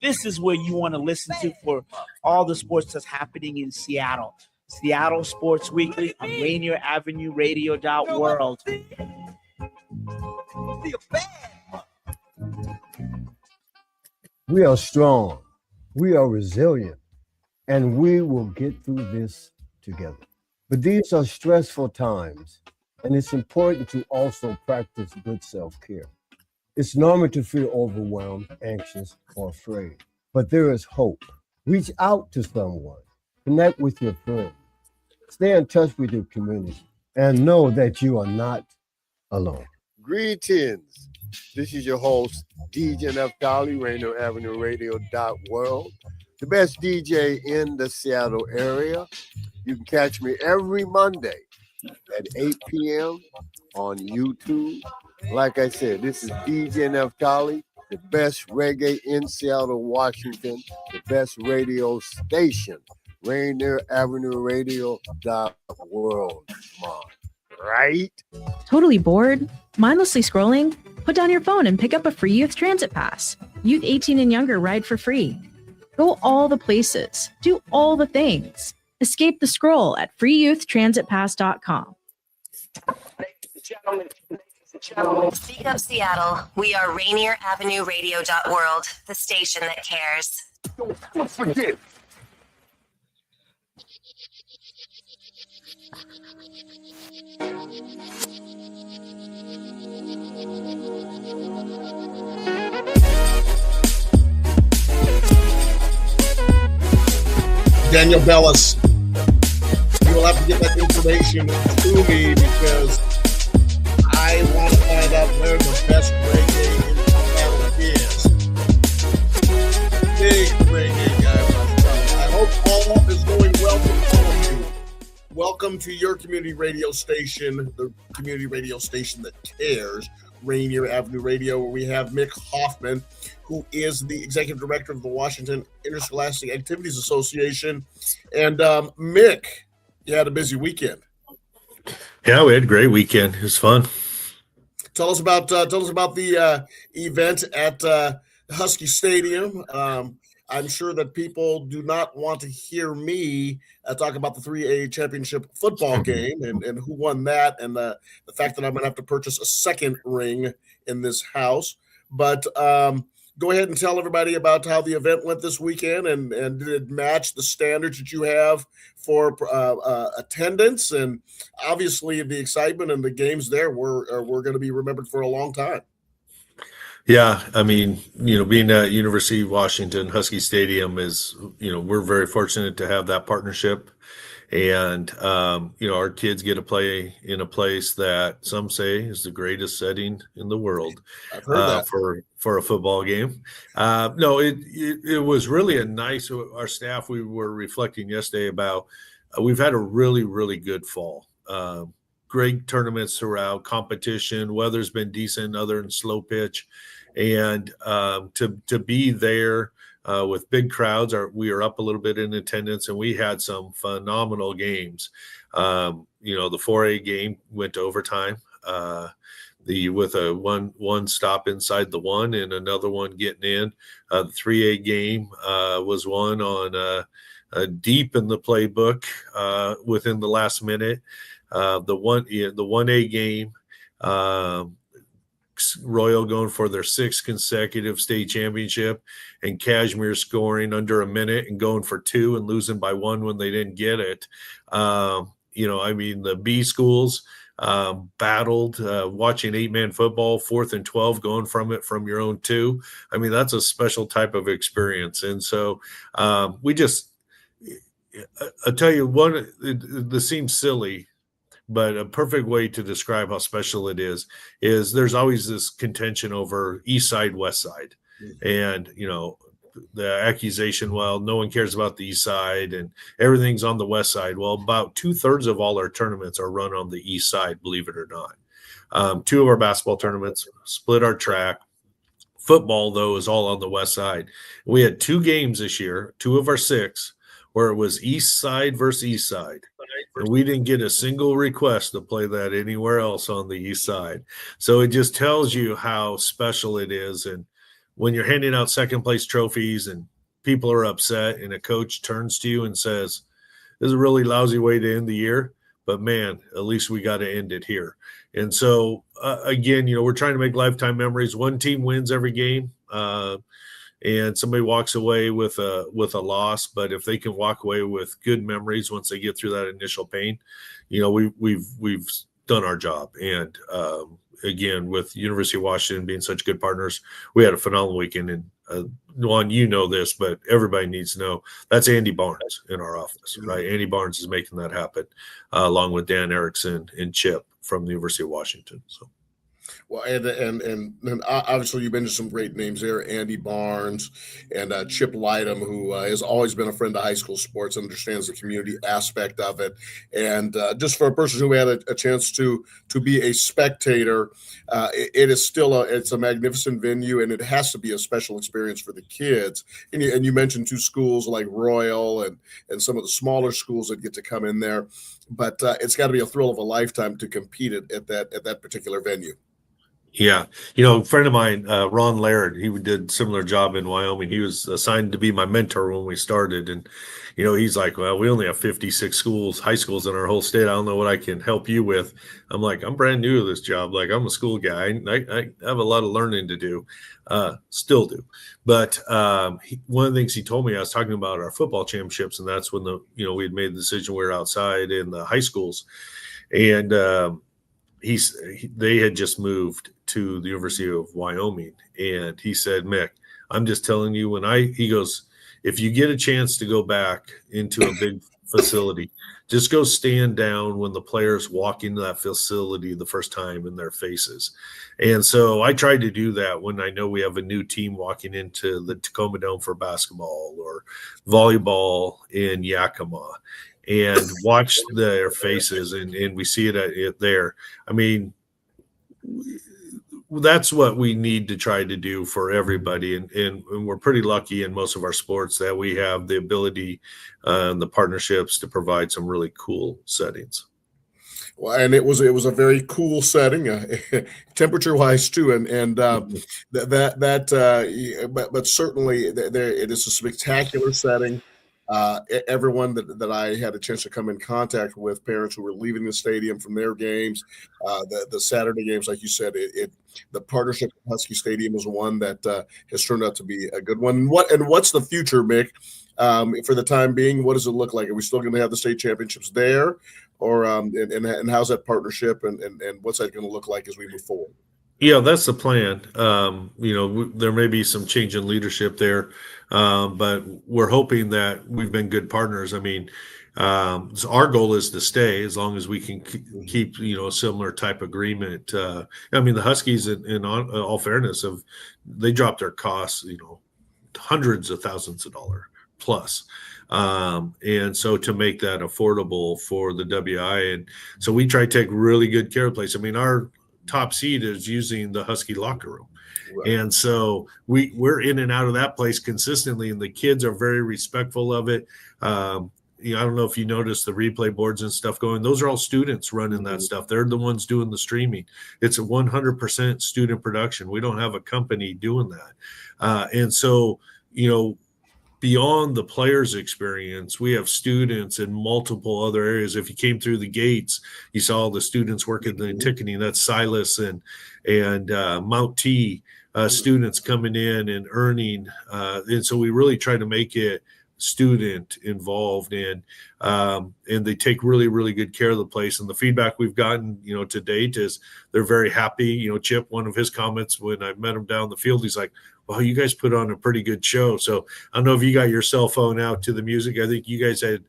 This is where you want to listen to for all the sports that's happening in Seattle. Seattle Sports Weekly on Rainier Avenue Radio.world. We are strong, we are resilient, and we will get through this together. But these are stressful times, and it's important to also practice good self-care. It's normal to feel overwhelmed, anxious, or afraid, but there is hope. Reach out to someone, connect with your friends, stay in touch with your community, and know that you are not alone. Greetings. This is your host, DJ Neftali, Rainier Avenue Radio.world, the best DJ in the Seattle area. You can catch me every Monday at 8 p.m. on YouTube. Like I said, this is DJ Neftali, the best reggae in Seattle, Washington, the best radio station, Rainier Avenue Radio.world. Come on, right? Totally bored? Mindlessly scrolling? Put down your phone and pick up a free youth transit pass. Youth 18 and younger ride for free. Go all the places. Do all the things. Escape the scroll at freeyouthtransitpass.com. Speak up, Seattle. We are Rainier Avenue Radio.world, the station that cares. Don't forget. Daniel Bellis, you will have to get that information to me because I want to find out where the best reggae in Seattle is. Big reggae guy myself. I hope all is going well for all of you. Welcome to your community radio station, the community radio station that cares, Rainier Avenue Radio, where we have Mick Hoffman, who is the executive director of the Washington Interscholastic Activities Association. And Mick, you had a busy weekend. Yeah, we had a great weekend. It was fun. Tell us about the event at Husky Stadium. I'm sure that people do not want to hear me talk about the 3A championship football game and who won that, and the fact that I'm going to have to purchase a second ring in this house. But go ahead and tell everybody about how the event went this weekend, and did it match the standards that you have for attendance? And obviously the excitement and the games there were going to be remembered for a long time. Yeah, I mean, being at University of Washington, Husky Stadium is, we're very fortunate to have that partnership. And, our kids get to play in a place that some say is the greatest setting in the world for a football game. No, it was really a nice, our staff, we were reflecting yesterday about, we've had a really, really good fall. Great tournaments throughout, competition, weather's been decent other than slow pitch. And to be there with big crowds, we are up a little bit in attendance, and we had some phenomenal games. The 4A game went to overtime, with a one stop inside the one and another one getting in. The 3A game was won on deep in the playbook within the last minute. The 1A game, Royal going for their sixth consecutive state championship, and Kashmir scoring under a minute and going for two and losing by one when they didn't get it. The B schools battled, watching 8-man football, 4th and 12, going from your own 2. I mean, that's a special type of experience. And so I'll tell you, this seems silly, but a perfect way to describe how special it is there's always this contention over east side, west side. And, the accusation, well, no one cares about the east side and everything's on the west side. Well, about 2/3 of all our tournaments are run on the east side, believe it or not. 2 of our basketball tournaments, split our track. Football, though, is all on the west side. We had 2 games this year, 2 of our 6, where it was east side versus east side. And we didn't get a single request to play that anywhere else on the east side. So it just tells you how special it is. And when you're handing out second place trophies and people are upset and a coach turns to you and says, this is a really lousy way to end the year, but man, at least we got to end it here. And so, again, we're trying to make lifetime memories. One team wins every game, and somebody walks away with a loss. But if they can walk away with good memories once they get through that initial pain, we've done our job. And again, with University of Washington being such good partners, we had a phenomenal weekend. And Juan, this, but everybody needs to know that's Andy Barnes in our office, right? Andy Barnes is making that happen, along with Dan Erickson and Chip from the University of Washington. So. Well, and obviously you mentioned some great names there, Andy Barnes and Chip Lightham, who has always been a friend of high school sports, understands the community aspect of it. And just for a person who had a chance to be a spectator, it is still it's a magnificent venue, and it has to be a special experience for the kids. And you mentioned two schools like Royal and some of the smaller schools that get to come in there, but it's got to be a thrill of a lifetime to compete at that particular venue. Yeah. A friend of mine, Ron Laird, he did a similar job in Wyoming. He was assigned to be my mentor when we started. And, he's like, well, we only have 56 high schools in our whole state. I don't know what I can help you with. I'm like, I'm brand new to this job. Like, I'm a school guy. I have a lot of learning to do, still do. But one of the things he told me, I was talking about our football championships, and that's when we had made the decision we were outside in the high schools. And they had just moved to the University of Wyoming, and he said, Mick, I'm just telling you, he goes, if you get a chance to go back into a big facility, just go stand down when the players walk into that facility the first time in their faces. And so I tried to do that when I know we have a new team walking into the Tacoma Dome for basketball or volleyball in Yakima, and watch their faces, and we see it there. I mean, that's what we need to try to do for everybody, and we're pretty lucky in most of our sports that we have the ability and the partnerships to provide some really cool settings. Well, and it was a very cool setting, temperature wise too, but certainly it is a spectacular setting. Everyone that I had a chance to come in contact with, parents who were leaving the stadium from their games, the Saturday games, like you said, the partnership with Husky Stadium is one that has turned out to be a good one. What's the future, Mick? For the time being, what does it look like? Are we still going to have the state championships there, or and how's that partnership and what's that going to look like as we move forward? Yeah, that's the plan. There may be some change in leadership there, but we're hoping that we've been good partners. I mean, so our goal is to stay as long as we can keep, a similar type agreement. The Huskies, in all fairness, they dropped their costs, hundreds of thousands of dollars plus. And so to make that affordable for the WI. And so we try to take really good care of the place. I mean, our top seed is using the Husky locker room. Right. And so we're in and out of that place consistently, and the kids are very respectful of it. I don't know if you noticed the replay boards and stuff going. Those are all students running that stuff. They're the ones doing the streaming. It's a 100% student production. We don't have a company doing that. And so, beyond the players' experience, we have students in multiple other areas. If you came through the gates, you saw all the students working the ticketing. That's Silas and Mount T students coming in and earning. And so we really try to make it student involved, and they take really, really good care of the place. And the feedback we've gotten, to date is they're very happy. Chip, one of his comments when I met him down the field, he's like, well, you guys put on a pretty good show. So I don't know if you got your cell phone out to the music. I think you guys had,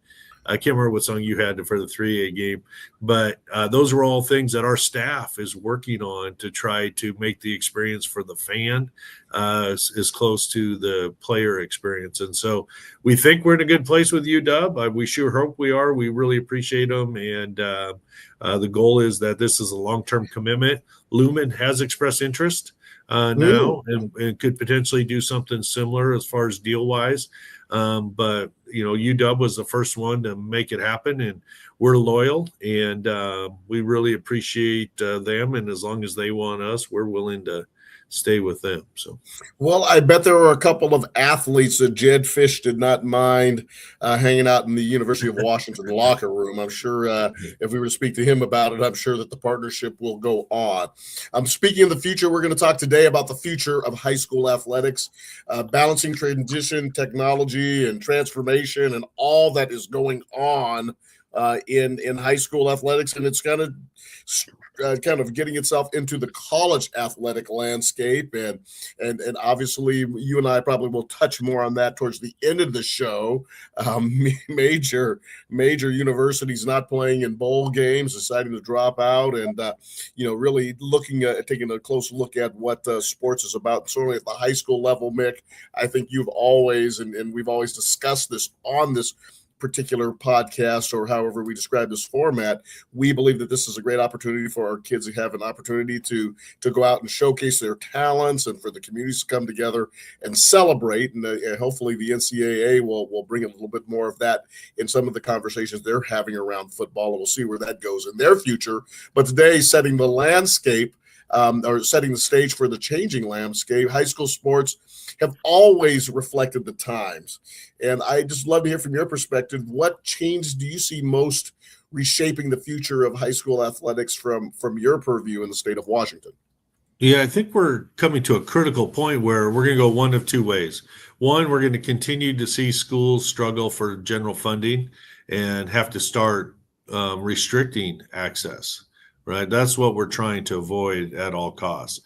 I can't remember what song you had for the 3A game, but those were all things that our staff is working on to try to make the experience for the fan as close to the player experience. And so we think we're in a good place with UW. We sure hope we are. We really appreciate them. And the goal is that this is a long-term commitment. Lumen has expressed interest now and could potentially do something similar as far as deal-wise. But UW was the first one to make it happen, and we're loyal, and we really appreciate them. And as long as they want us, we're willing to stay with them. So, well, I bet there were a couple of athletes that Jed Fish did not mind hanging out in the University of Washington locker room. I'm sure if we were to speak to him about it, I'm sure that the partnership will go on. Speaking of the future, we're going to talk today about the future of high school athletics, balancing transition, technology, and transformation, and all that is going on in high school athletics, and it's kind of getting itself into the college athletic landscape, and obviously you and I probably will touch more on that towards the end of the show. Major universities not playing in bowl games, deciding to drop out, and really looking at taking a close look at what sports is about. Certainly at the high school level, Mick, I think you've always and we've always discussed this on this particular podcast, or however we describe this format. We believe that this is a great opportunity for our kids to have an opportunity to go out and showcase their talents, and for the communities to come together and celebrate. And hopefully the NCAA will bring a little bit more of that in some of the conversations they're having around football, and we'll see where that goes in their future. But today, setting the landscape, or setting the stage for the changing landscape, high school sports have always reflected the times. And I just love to hear from your perspective, what change do you see most reshaping the future of high school athletics from your purview in the state of Washington? Yeah, I think we're coming to a critical point where we're going to go one of two ways. One, we're going to continue to see schools struggle for general funding and have to start restricting access. Right. That's what we're trying to avoid at all costs.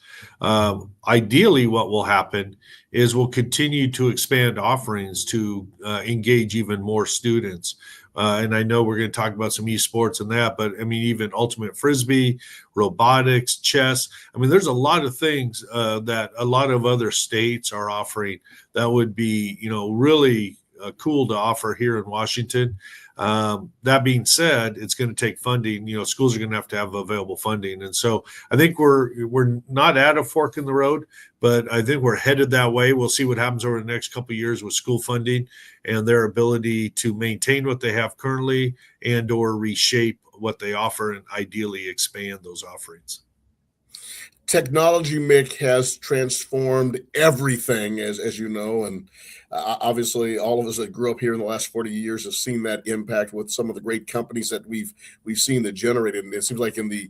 Ideally, what will happen is we'll continue to expand offerings to engage even more students. And I know we're going to talk about some esports and that, but I mean, even ultimate frisbee, robotics, chess. I mean, there's a lot of things that a lot of other states are offering that would be, really cool to offer here in Washington. That being said, it's going to take funding. Schools are going to have available funding. And so I think we're not at a fork in the road, but I think we're headed that way. We'll see what happens over the next couple of years with school funding and their ability to maintain what they have currently and or reshape what they offer and ideally expand those offerings. Technology, Mick, has transformed everything, as you know, and obviously all of us that grew up here in the last 40 years have seen that impact with some of the great companies that we've seen that generated. And it seems like in the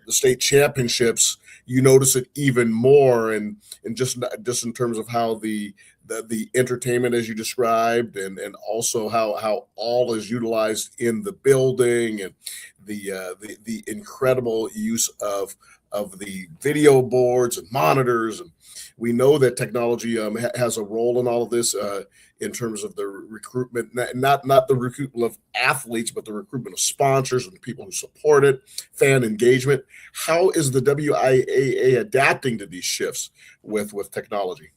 state championships, you notice it even more, and just in terms of how the entertainment, as you described, and also how all is utilized in the building, and the incredible use of the video boards and monitors. And we know that technology has a role in all of this in terms of the recruitment, not the recruitment of athletes, but the recruitment of sponsors and people who support it, fan engagement. How is the WIAA adapting to these shifts with technology?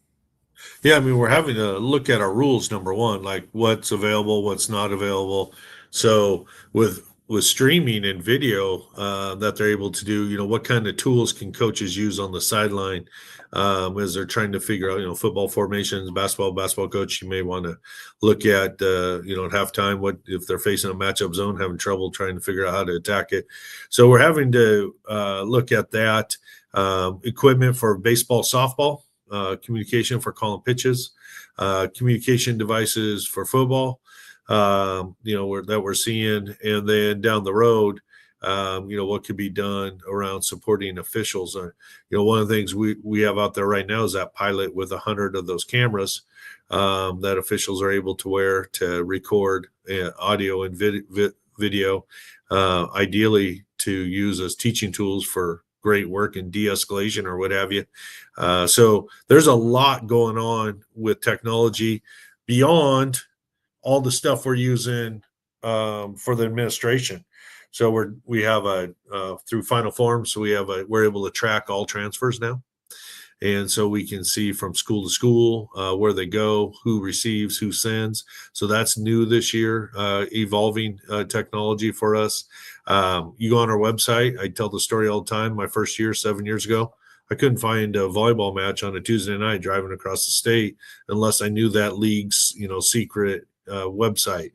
Yeah, I mean, we're having to look at our rules, number one, like what's available, what's not available. So with streaming and video that they're able to do, what kind of tools can coaches use on the sideline as they're trying to figure out, football formations, basketball coach, you may want to look at, at halftime, what if they're facing a matchup zone, having trouble trying to figure out how to attack it. So we're having to look at that equipment for baseball, softball, communication for calling pitches, communication devices for football, that we're seeing. And then down the road, what could be done around supporting officials. One of the things we have out there right now is that pilot with 100 of those cameras that officials are able to wear to record audio and video, ideally to use as teaching tools for great work in de-escalation or what have you. So there's a lot going on with technology beyond all the stuff we're using for the administration. So we have through Final Form, so we're able to track all transfers now. And so we can see from school to school where they go, who receives, who sends. So that's new this year, evolving technology for us. You go on our website. I tell the story all the time. My first year, 7 years ago, I couldn't find a volleyball match on a Tuesday night driving across the state unless I knew that league's, secret website.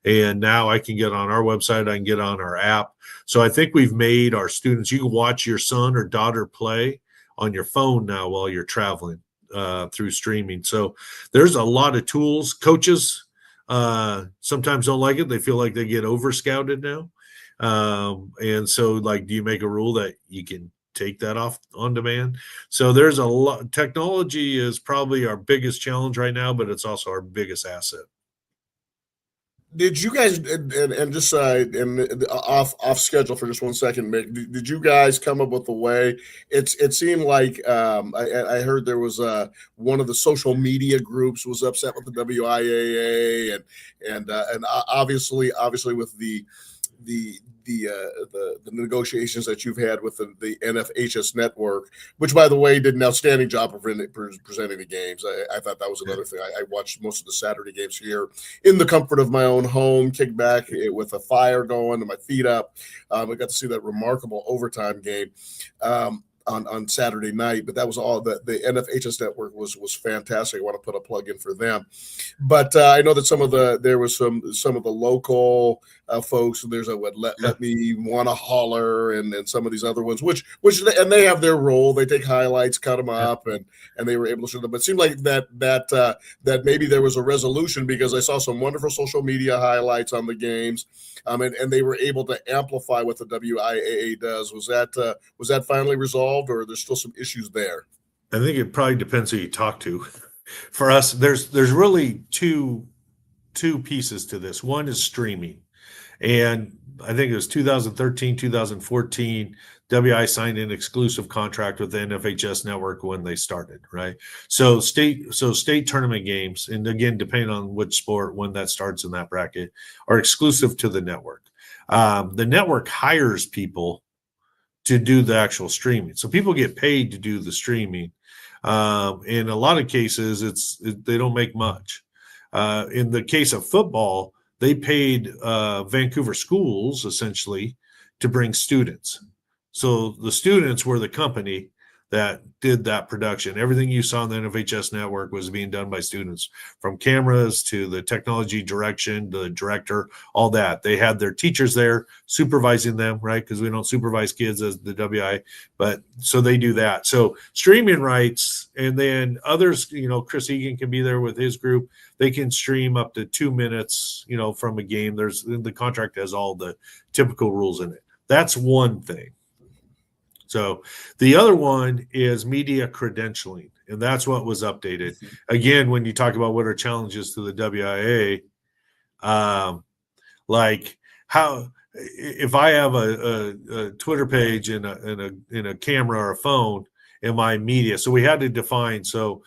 And now I can get on our website. I can get on our app. So I think we've made our students, you can watch your son or daughter play on your phone now while you're traveling through streaming. So there's a lot of tools. Coaches sometimes don't like it. They feel like they get over scouted now. And so, like, do you make a rule that you can take that off on demand? So there's a lot. Technology is probably our biggest challenge right now, but it's also our biggest asset. Did you guys, and just and off schedule for just 1 second, Mick, did you guys come up with a way? It seemed like I heard there was one of the social media groups was upset with the WIAA, and obviously with the negotiations that you've had with the NFHS network, which, by the way, did an outstanding job of presenting the games. I thought that was another thing. I watched most of the Saturday games here in the comfort of my own home, kicked back with a fire going and my feet up. I got to see that remarkable overtime game on Saturday night, but that was all. The NFHS network was fantastic. I want to put a plug in for them. But I know that there was some of the local folks. There's a let me want to holler, and some of these other ones, which they have their role. They take highlights, cut them up, and they were able to show them. But it seemed like that maybe there was a resolution, because I saw some wonderful social media highlights on the games, and they were able to amplify what the WIAA does. Was that finally resolved, or there's still some issues there? I think it probably depends who you talk to. For us, there's really two pieces to this. One is streaming. And I think it was 2013, 2014, WI signed an exclusive contract with the NFHS network when they started, right? So state tournament games, and again, depending on which sport, when that starts in that bracket, are exclusive to the network. The network hires people to do the actual streaming. So people get paid to do the streaming. In a lot of cases, they don't make much. In the case of football, they paid Vancouver schools essentially to bring students. So the students were the company that did that production. Everything you saw on the NFHS network was being done by students, from cameras to the technology direction, the director, all that. They had their teachers there supervising them, right? Because we don't supervise kids as the WI, but so they do that. So streaming rights, and then others, Chris Egan can be there with his group. They can stream up to 2 minutes, from a game. The contract has all the typical rules in it. That's one thing. So the other one is media credentialing, and that's what was updated. Again, when you talk about what are challenges to the WIA, like how if I have a Twitter page and a camera or a phone in my media, so we had to define. So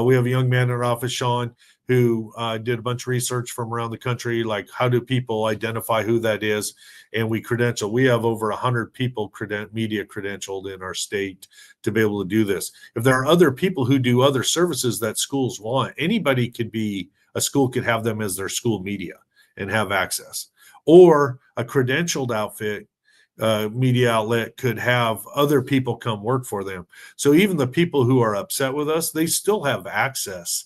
we have a young man in our office, Sean, who did a bunch of research from around the country, like how do people identify who that is, and we credential. We have over 100 people media credentialed in our state to be able to do this. If there are other people who do other services that schools want, anybody could be, a school could have them as their school media and have access. Or a credentialed outfit, media outlet could have other people come work for them. So even the people who are upset with us, they still have access.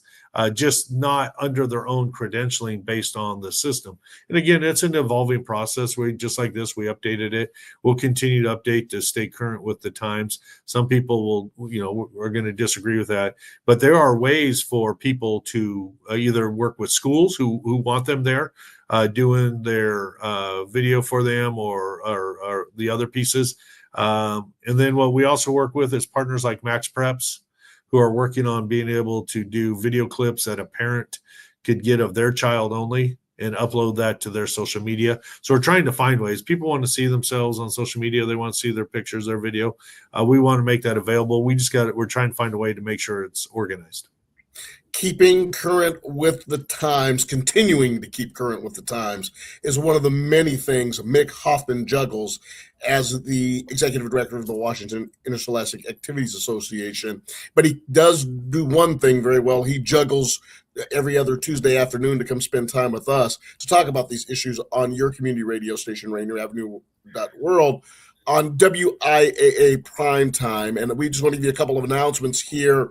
Just not under their own credentialing based on the system. And again, it's an evolving process. We just like this, we updated it. We'll continue to update to stay current with the times. Some people will, are going to disagree with that, but there are ways for people to either work with schools who want them there, doing their video for them or the other pieces. And then what we also work with is partners like Max Preps, who are working on being able to do video clips that a parent could get of their child only and upload that to their social media. So we're trying to find ways. People want to see themselves on social media. They want to see their pictures, their video. We want to make that available. We're trying to find a way to make sure it's organized. Keeping current with the times, continuing to keep current with the times, is one of the many things Mick Hoffman juggles as the executive director of the Washington Interscholastic Activities Association. But he does do one thing very well. He juggles every other Tuesday afternoon to come spend time with us to talk about these issues on your community radio station, Rainier Avenue World, on WIAA Primetime. And we just want to give you a couple of announcements here.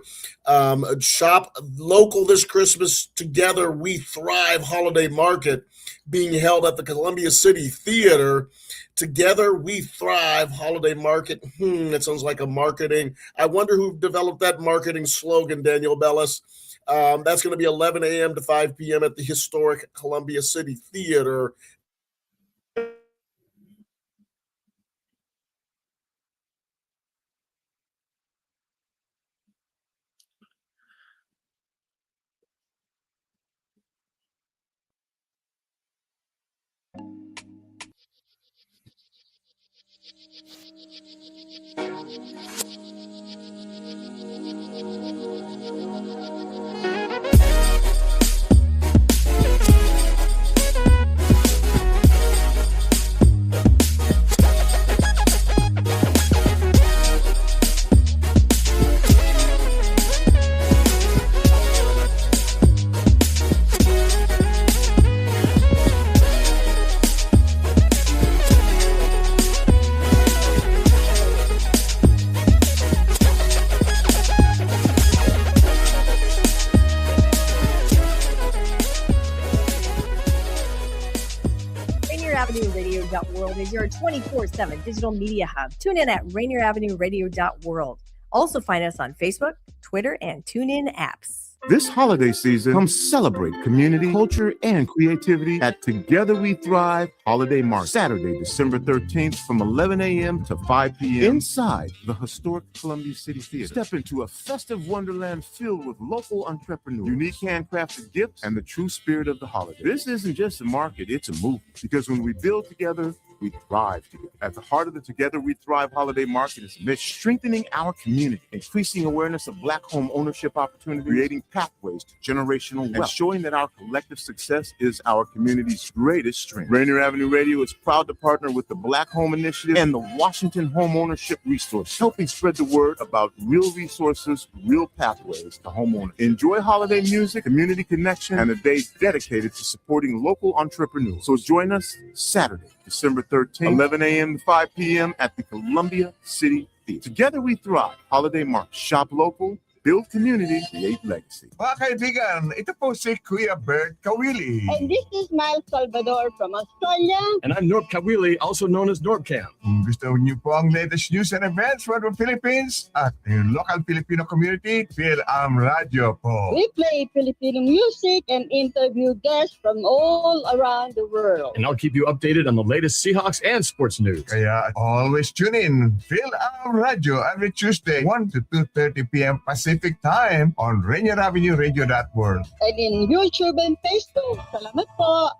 Shop local this Christmas. Together We Thrive Holiday Market being held at the Columbia City Theater. Together We Thrive Holiday Market. That sounds like a marketing. I wonder who developed that marketing slogan, Daniel Bellis. That's going to be 11 a.m. to 5 p.m. at the historic Columbia City Theater. Is your 24/7 digital media hub. Tune in at RainierAvenueRadio.world. Also find us on Facebook, Twitter, and TuneIn apps. This holiday season, come celebrate community, culture, and creativity at Together We Thrive Holiday Market, Saturday, December 13th from 11 a.m. to 5 p.m. inside the historic Columbia City Theater. Step into a festive wonderland filled with local entrepreneurs, unique handcrafted gifts, and the true spirit of the holiday. This isn't just a market, it's a movement. Because when we build together, we thrive together. At the heart of the Together We Thrive Holiday Market is mission, strengthening our community, increasing awareness of Black home ownership opportunities, creating pathways to generational wealth, and showing that our collective success is our community's greatest strength. Rainier Avenue Radio is proud to partner with the Black Home Initiative and the Washington Home Ownership Resource, helping spread the word about real resources, real pathways to homeownership. Enjoy holiday music, community connection, and a day dedicated to supporting local entrepreneurs. So join us Saturday, December 13th, 11 a.m. to 5 p.m. at the Columbia City Theater. Together We Thrive Holiday Market. Shop local, build community, create legacy. Mga kaibigan, ito po si Kuya Bert Kawili. And this is Miles Salvador from Australia. And I'm Norb Kawili, also known as Norbcam. Gusto niyo po ang latest news and events from the Philippines at the local Filipino community? PLM Radio po. We play Filipino music and interview guests from all around the world. And I'll keep you updated on the latest Seahawks and sports news. Kaya always tune in. PLM Radio every Tuesday, 1 to 2:30 p.m. Pacific Time on RainierAvenueRadio.world. And in YouTube and Facebook. Salamat po.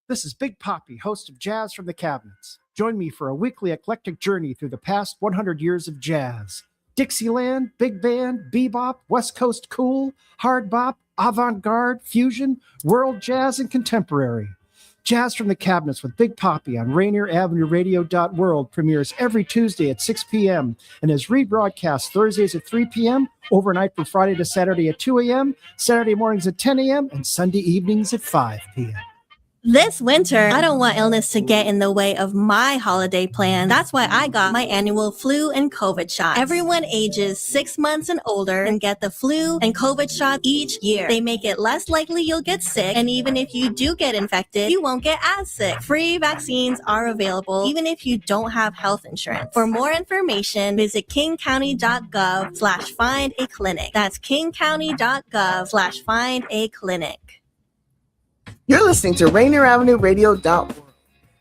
This is Big Poppy, host of Jazz from the Cabinets. Join me for a weekly eclectic journey through the past 100 years of jazz. Dixieland, big band, bebop, West Coast cool, hard bop, avant-garde, fusion, world jazz, and contemporary. Jazz from the Cabinets with Big Poppy on RainierAvenueRadio.world premieres every Tuesday at 6 p.m. and is rebroadcast Thursdays at 3 p.m., overnight from Friday to Saturday at 2 a.m., Saturday mornings at 10 a.m., and Sunday evenings at 5 p.m. This winter, I don't want illness to get in the way of my holiday plan. That's why I got my annual flu and COVID shot. Everyone ages 6 months and older and get the flu and COVID shot each year. They make it less likely you'll get sick, and even if you do get infected, you won't get as sick. Free vaccines are available even if you don't have health insurance. For more information, visit kingcounty.gov/find-a-clinic. That's kingcounty.gov/find-a-clinic. You're listening to RainierAvenueRadio.world.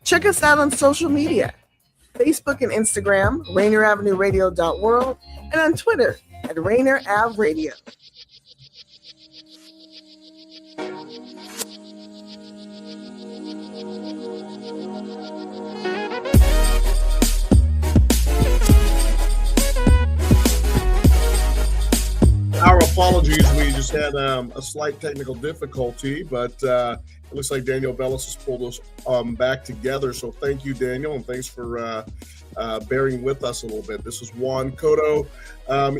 Check us out on social media, Facebook and Instagram, RainierAvenueRadio.world, and on Twitter at Rainier Ave Radio. Our apologies. We just had a slight technical difficulty, but it looks like Daniel Bellis has pulled us back together. So thank you, Daniel, and thanks for bearing with us a little bit. This is Juan Cotto,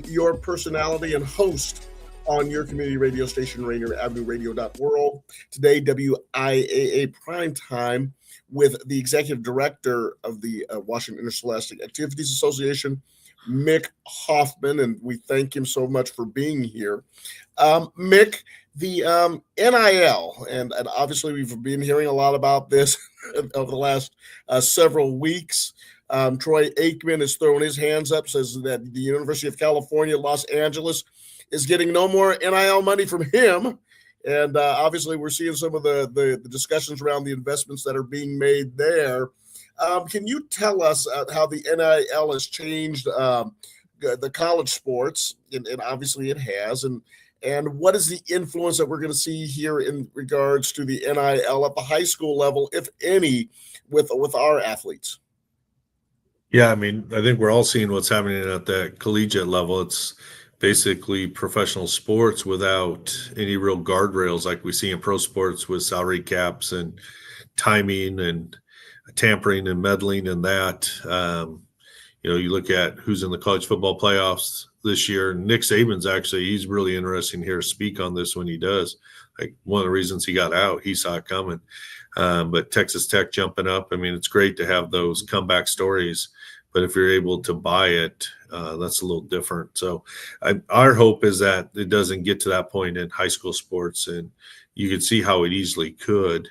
your personality and host on your community radio station, Rainier Avenue Radio.world. Today, WIAA Primetime with the executive director of the Washington Interscholastic Activities Association, Mick Hoffman, and we thank him so much for being here. Mick, the NIL, and obviously we've been hearing a lot about this over the last several weeks. Troy Aikman has thrown his hands up, says that the University of California, Los Angeles is getting no more NIL money from him. And obviously we're seeing some of the discussions around the investments that are being made there. Can you tell us how the NIL has changed the college sports? And obviously it has. And what is the influence that we're going to see here in regards to the NIL at the high school level, if any, with our athletes? Yeah, I mean, I think we're all seeing what's happening at the collegiate level. It's basically professional sports without any real guardrails like we see in pro sports with salary caps and timing and tampering and meddling and that. You look at who's in the college football playoffs this year. Nick Saban's he's really interesting here to speak on this when he does. Like one of the reasons he got out, he saw it coming. But Texas Tech jumping up. I mean, it's great to have those comeback stories, but if you're able to buy it, that's a little different. So our hope is that it doesn't get to that point in high school sports, and you can see how it easily could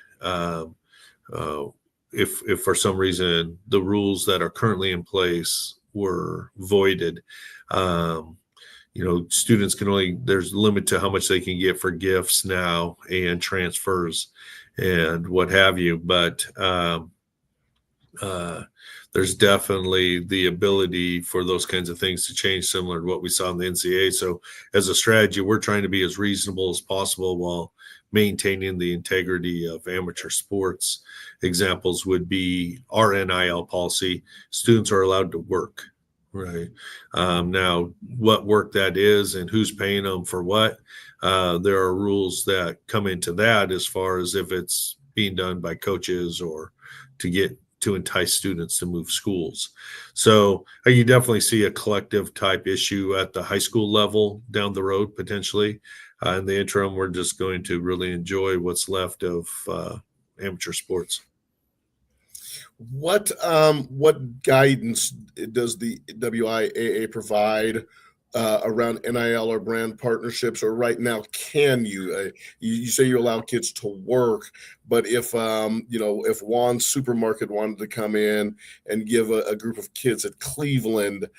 if for some reason the rules that are currently in place were voided. Students there's a limit to how much they can get for gifts now and transfers and what have you. But there's definitely the ability for those kinds of things to change, similar to what we saw in the NCAA. So as a strategy, we're trying to be as reasonable as possible while maintaining the integrity of amateur sports. Examples would be our NIL policy. Students are allowed to work, right? Now, what work that is and who's paying them for what, there are rules that come into that as far as if it's being done by coaches or to entice students to move schools. So you definitely see a collective type issue at the high school level down the road, potentially. In the interim, we're just going to really enjoy what's left of amateur sports. What guidance does the WIAA provide around NIL or brand partnerships? Or right now, can you say you allow kids to work, but if Juan's supermarket wanted to come in and give a group of kids at Cleveland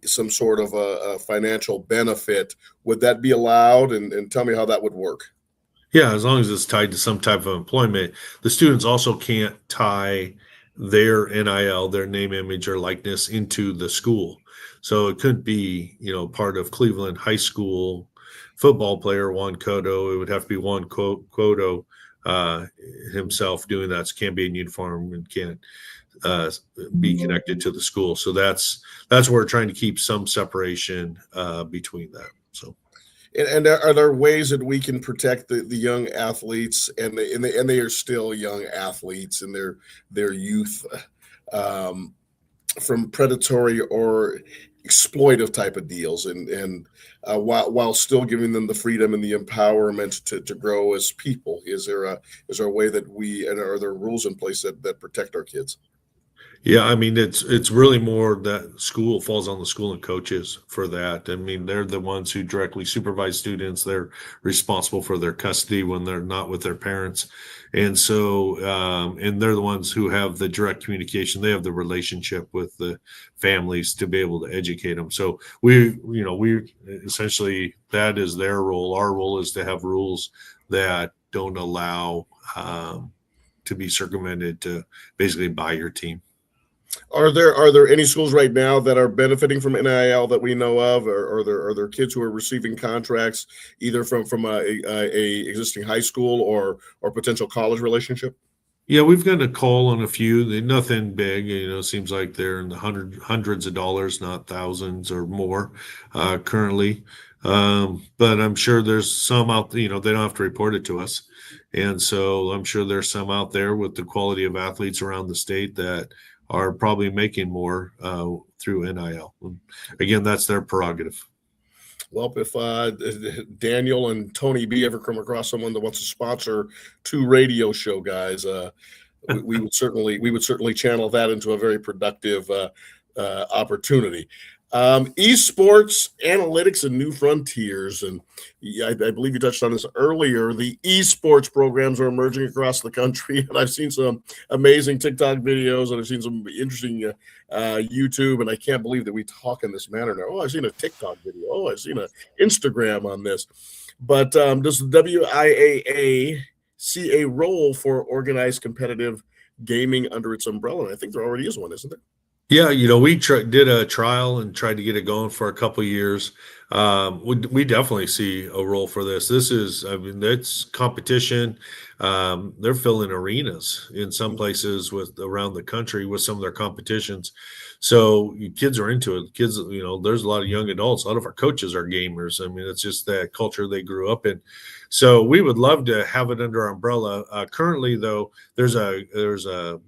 some sort of a financial benefit, would that be allowed? And tell me how that would work. Yeah, as long as it's tied to some type of employment. The students also can't tie their NIL, their name, image, or likeness into the school. So it could be, part of Cleveland High School football player Juan Cotto. It would have to be Juan Cotto himself doing that. So can't be in uniform and can't be connected to the school. So that's where we're trying to keep some separation between that. So. And are there ways that we can protect the young athletes and they are still young athletes in their youth from predatory or exploitive type of deals and while still giving them the freedom and the empowerment to grow as people? Is there a way that are there rules in place that protect our kids? Yeah, I mean, it's really more that school falls on the school and coaches for that. I mean, they're the ones who directly supervise students. They're responsible for their custody when they're not with their parents. And so, and they're the ones who have the direct communication. They have the relationship with the families to be able to educate them. So we essentially, that is their role. Our role is to have rules that don't allow to be circumvented to basically buy your team. Are there any schools right now that are benefiting from NIL that we know of, or are there kids who are receiving contracts either from a existing high school or potential college relationship? Yeah, we've got a call on a few. Nothing big, seems like they're in the hundreds of dollars, not thousands or more currently. But I'm sure there's some out there, they don't have to report it to us. And so I'm sure there's some out there with the quality of athletes around the state that are probably making more through NIL. Again, that's their prerogative. Well, if Daniel and Tony B ever come across someone that wants to sponsor 2 radio show guys, we would certainly channel that into a very productive opportunity. Esports, analytics, and new frontiers. And I believe you touched on this earlier. The esports programs are emerging across the country, and I've seen some amazing TikTok videos, and I've seen some interesting YouTube, and I can't believe that we talk in this manner now. Oh, I've seen a TikTok video. Oh, I've seen an Instagram on this. But does the WIAA see a role for organized competitive gaming under its umbrella? And I think there already is one, isn't there? Yeah, we did a trial and tried to get it going for a couple of years. We definitely see a role for this. It's competition. They're filling arenas in some places around the country with some of their competitions. So kids are into it. Kids, there's a lot of young adults. A lot of our coaches are gamers. I mean, it's just that culture they grew up in. So we would love to have it under our umbrella. Currently, though, there's a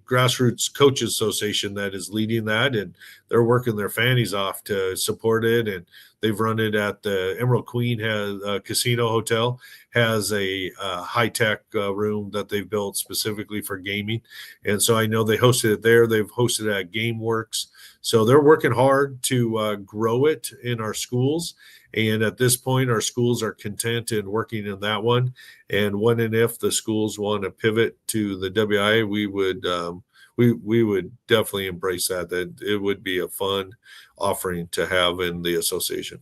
grassroots coaches association that is leading that, and they're working their fannies off to support it. And they've run it at the Emerald Queen Casino Hotel, has a high-tech room that they've built specifically for gaming. And so I know they hosted it there. They've hosted it at GameWorks. So they're working hard to grow it in our schools. And at this point, our schools are content in working in that one. And when and if the schools want to pivot to the WIA, we would definitely embrace that. That it would be a fun offering to have in the association.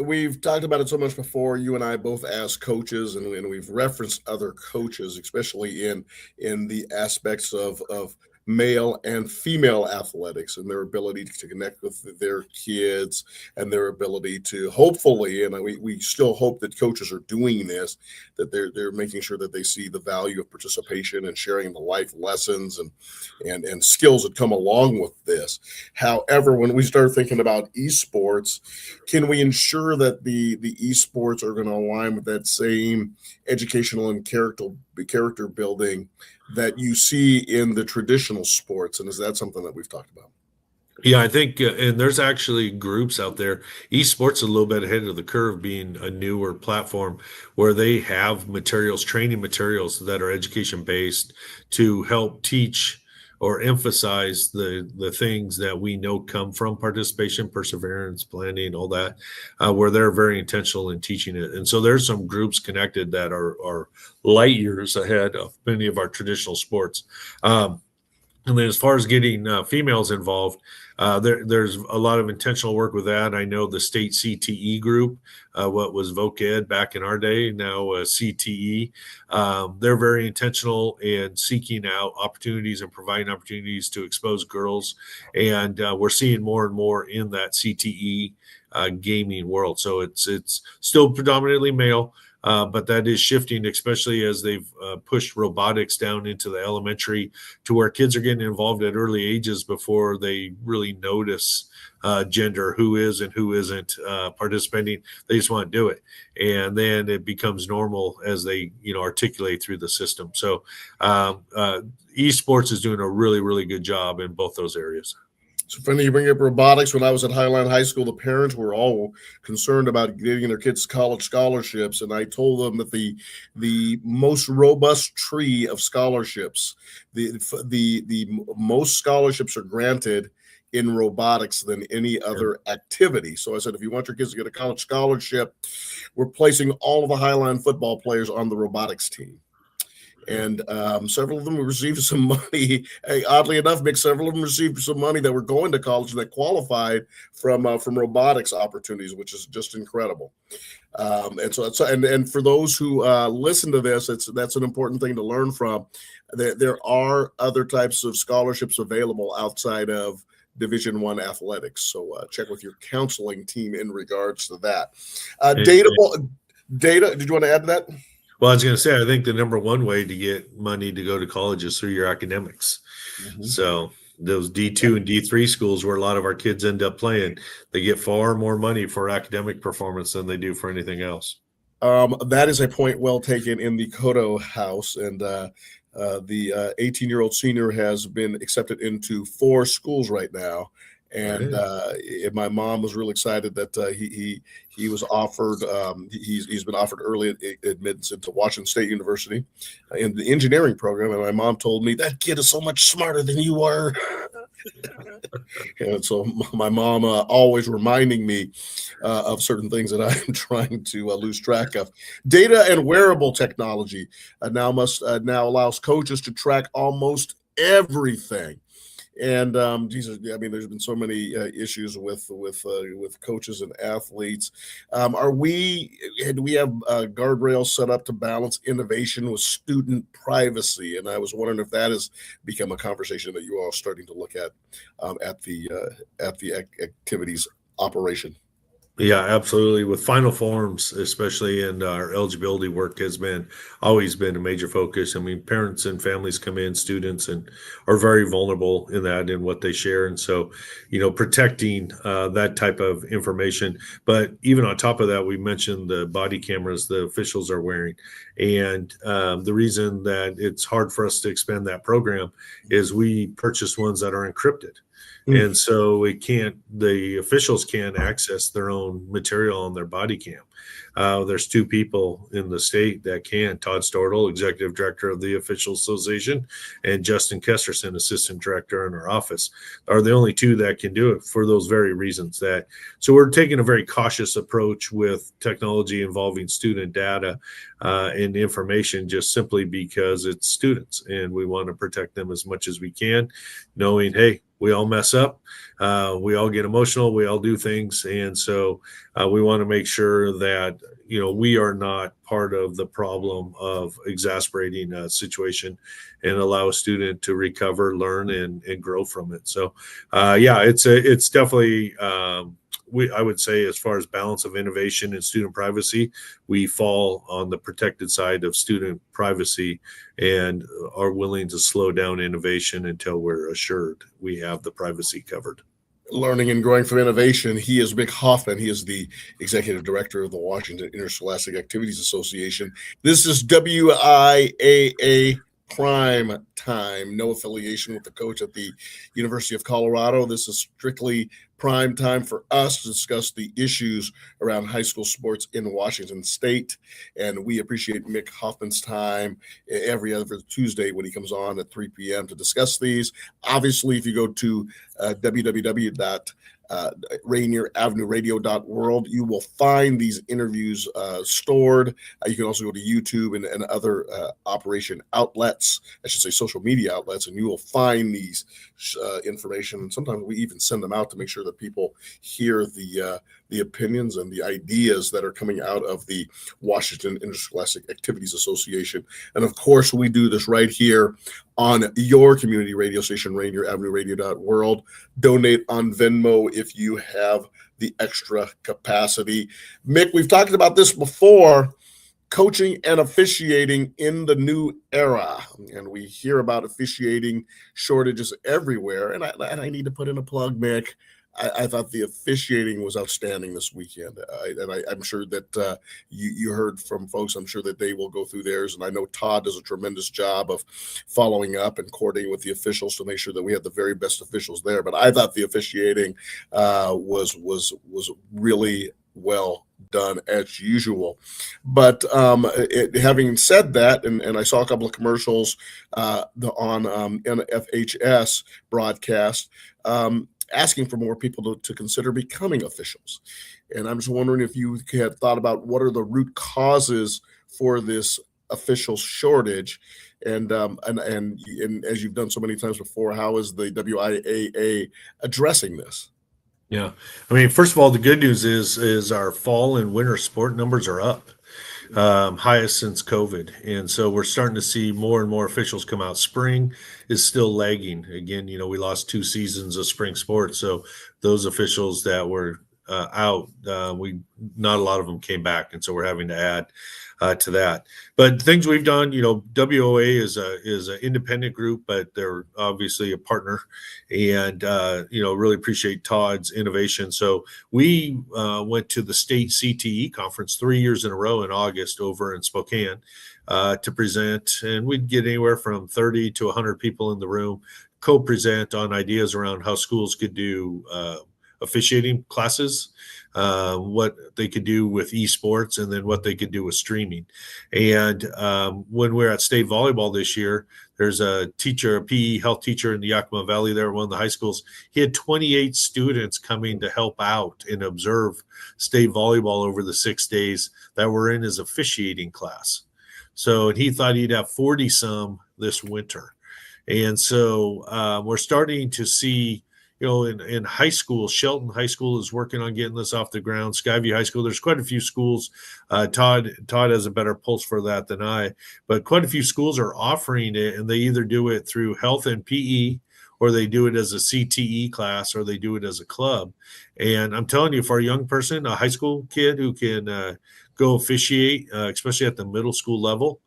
We've talked about it so much before. You and I both as coaches, and we've referenced other coaches, especially in the aspects of male and female athletics and their ability to connect with their kids and their ability to hopefully, and we still hope that coaches are doing this, that they're making sure that they see the value of participation and sharing the life lessons and skills that come along with this. However, when we start thinking about esports, can we ensure that the esports are going to align with that same educational and character building that you see in the traditional sports? And is that something that we've talked about? Yeah, I think, and there's actually groups out there. Esports a little bit ahead of the curve, being a newer platform where they have training materials that are education based to help teach or emphasize the things that we know come from participation, perseverance, planning, all that, where they're very intentional in teaching it. And so there's some groups connected that are light years ahead of many of our traditional sports. And then as far as getting females involved, there's a lot of intentional work with that. I know the state CTE group, what was VOC-Ed back in our day, now CTE. They're very intentional in seeking out opportunities and providing opportunities to expose girls. And we're seeing more and more in that CTE gaming world. So it's still predominantly male. But that is shifting, especially as they've pushed robotics down into the elementary to where kids are getting involved at early ages before they really notice gender, who is and who isn't participating. They just want to do it. And then it becomes normal as they, articulate through the system. So esports is doing a really, really good job in both those areas. So funny you bring up robotics. When I was at Highline High School, the parents were all concerned about getting their kids college scholarships, and I told them that the most robust tree of scholarships, the most scholarships are granted in robotics than any other activity. So I said, if you want your kids to get a college scholarship, we're placing all of the Highline football players on the robotics team. And several of them received some money. Oddly enough, Mick, several of them received some money that were going to college that qualified from robotics opportunities, which is just incredible. And for those who listen to this, that's an important thing to learn from. There are other types of scholarships available outside of Division I athletics. So check with your counseling team in regards to that. Data. Did you want to add to that? Well, I was going to say, I think the number one way to get money to go to college is through your academics. Mm-hmm. So those D2 and D3 schools where a lot of our kids end up playing, they get far more money for academic performance than they do for anything else. That is a point well taken in the Cotto house. And the 18-year-old senior has been accepted into 4 schools right now. And my mom was really excited that he was offered. He's been offered early admittance into Washington State University in the engineering program. And my mom told me that kid is so much smarter than you are. And so my mom always reminding me of certain things that I'm trying to lose track of. Data and wearable technology now allows coaches to track almost everything. And there's been so many issues with coaches and athletes. Do we have guardrails set up to balance innovation with student privacy? And I was wondering if that has become a conversation that you all are starting to look at the activities operation. Yeah, absolutely. With Final Forms, especially, and our eligibility work has always been a major focus. I mean, parents and families come in, students, and are very vulnerable in that and what they share. And so, protecting that type of information. But even on top of that, we mentioned the body cameras the officials are wearing. And the reason that it's hard for us to expand that program is we purchase ones that are encrypted. And so the officials can't access their own material on their body cam. There's two people in the state that can, Todd Stortle, Executive Director of the Official Association, and Justin Kesterson, Assistant Director in our office, are the only two that can do it for those very reasons. So we're taking a very cautious approach with technology involving student data and information, just simply because it's students, and we want to protect them as much as we can, knowing, hey, we all mess up. We all get emotional. We all do things. And so we want to make sure that, we are not part of the problem of exasperating a situation, and allow a student to recover, learn, and grow from it. So, it's definitely, I would say, as far as balance of innovation and student privacy, we fall on the protected side of student privacy and are willing to slow down innovation until we're assured we have the privacy covered. Learning and growing from innovation. He is Mick Hoffman. He is the Executive Director of the Washington Interscholastic Activities Association. This is WIAA Primetime. No affiliation with the coach at the University of Colorado. This is strictly prime time for us to discuss the issues around high school sports in Washington State. And we appreciate Mick Hoffman's time every other Tuesday when he comes on at 3 p.m. to discuss these. Obviously, if you go to RainierAvenueRadio.world, you will find these interviews stored. You can also go to YouTube and other operation outlets, I should say social media outlets, and you will find these information. And sometimes we even send them out to make sure that people hear the opinions and the ideas that are coming out of the Washington Interscholastic Activities Association. And of course, we do this right here on your community radio station, RainierAvenueRadio.world. Donate on Venmo if you have the extra capacity. Mick, we've talked about this before, coaching and officiating in the new era. And we hear about officiating shortages everywhere. And I need to put in a plug, Mick. I thought the officiating was outstanding this weekend. I'm sure that you heard from folks. I'm sure that they will go through theirs. And I know Todd does a tremendous job of following up and coordinating with the officials to make sure that we have the very best officials there. But I thought the officiating was really well done as usual. But having said that, and I saw a couple of commercials on NFHS broadcast, asking for more people to consider becoming officials. And I'm just wondering if you had thought about what are the root causes for this official shortage, and as you've done so many times before, how is the WIAA addressing this? Yeah, I mean, first of all, the good news is our fall and winter sport numbers are up, highest since COVID. And so we're starting to see more and more officials come out. Spring is still lagging. Again, we lost 2 seasons of spring sports. So those officials that were out, not a lot of them came back. And so we're having to add to that. But things we've done, WOA is an independent group, but they're obviously a partner, and really appreciate Todd's innovation. So we went to the state CTE conference 3 years in a row in August over in Spokane to present, and we'd get anywhere from 30 to 100 people in the room co-present on ideas around how schools could do officiating classes, what they could do with esports, and then what they could do with streaming. And when we're at state volleyball this year, there's a teacher, a PE health teacher in the Yakima Valley there at one of the high schools. He had 28 students coming to help out and observe state volleyball over the 6 days that were in his officiating class. So, and he thought he'd have 40 some this winter. And so we're starting to see, in high school, Shelton High School is working on getting this off the ground. Skyview High School, there's quite a few schools. Todd has a better pulse for that than I, but quite a few schools are offering it, and they either do it through health and PE, or they do it as a CTE class, or they do it as a club. And I'm telling you, for a young person, a high school kid who can go officiate, especially at the middle school level,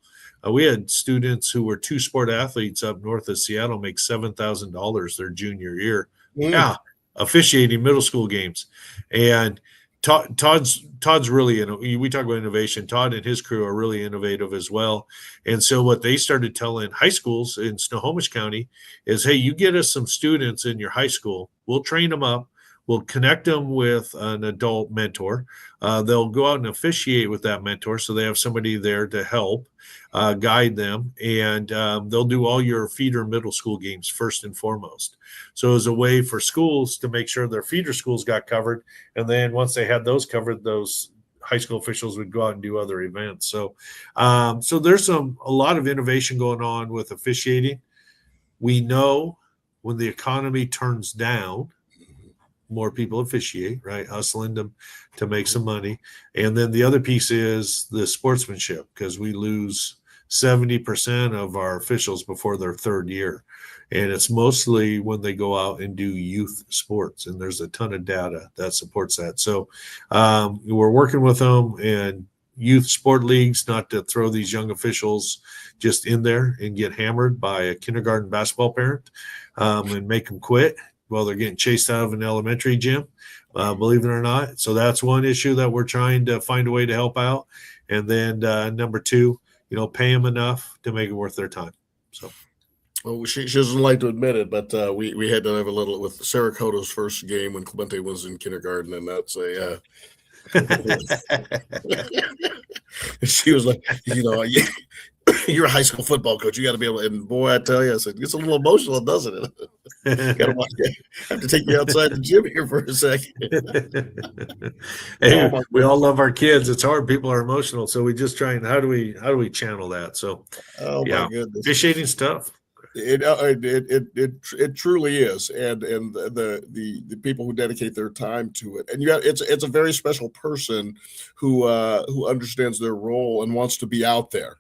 we had students who were two-sport athletes up north of Seattle make $7,000 their junior year. Yeah, officiating middle school games. And Todd's really, we talk about innovation. Todd and his crew are really innovative as well. And so what they started telling high schools in Snohomish County is, hey, you get us some students in your high school. We'll train them up. We'll connect them with an adult mentor. They'll go out and officiate with that mentor, so they have somebody there to help guide them, and they'll do all your feeder middle school games first and foremost. So it was a way for schools to make sure their feeder schools got covered, and then once they had those covered, those high school officials would go out and do other events. So so there's a lot of innovation going on with officiating. We know when the economy turns down, more people officiate, right? Hustling to make some money. And then the other piece is the sportsmanship, because we lose 70% of our officials before their third year. And it's mostly when they go out and do youth sports. And there's a ton of data that supports that. So we're working with them and youth sport leagues, not to throw these young officials just in there and get hammered by a kindergarten basketball parent and make them quit while they're getting chased out of an elementary gym, believe it or not. So that's one issue that we're trying to find a way to help out. And then number two, pay them enough to make it worth their time. So, well, she doesn't like to admit it, but we had to have a little with Sarah Cotto's first game when Clemente was in kindergarten, and that's a she was like, you're a high school football coach. You got to be able to, and boy, I tell you, I said, it's a little emotional, doesn't it? I have to take you outside the gym here for a second. Hey, we all love our kids. It's hard. People are emotional. So we just try and how do we channel that? So, my goodness. Officiating stuff. It truly is, and the people who dedicate their time to it, and it's a very special person who understands their role and wants to be out there.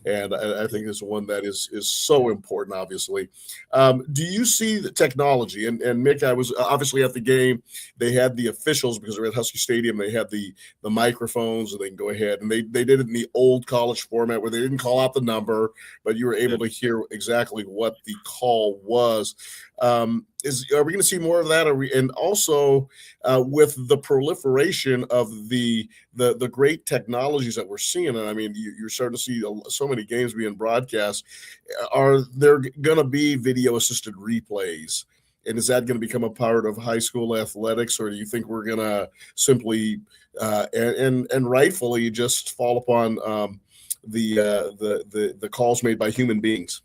And I think it's one that is so important, obviously. Do you see the technology? And Mick, I was obviously at the game. They had the officials, because they're at Husky Stadium. They had the microphones, and they can go ahead. And they did it in the old college format where they didn't call out the number, but you were able to hear exactly what the call was. Are we going to see more of that? And also with the proliferation of the great technologies that we're seeing, and I mean, you're starting to see so many games being broadcast. Are there going to be video assisted replays? And is that going to become a part of high school athletics, or do you think we're going to simply and rightfully just fall upon the calls made by human beings?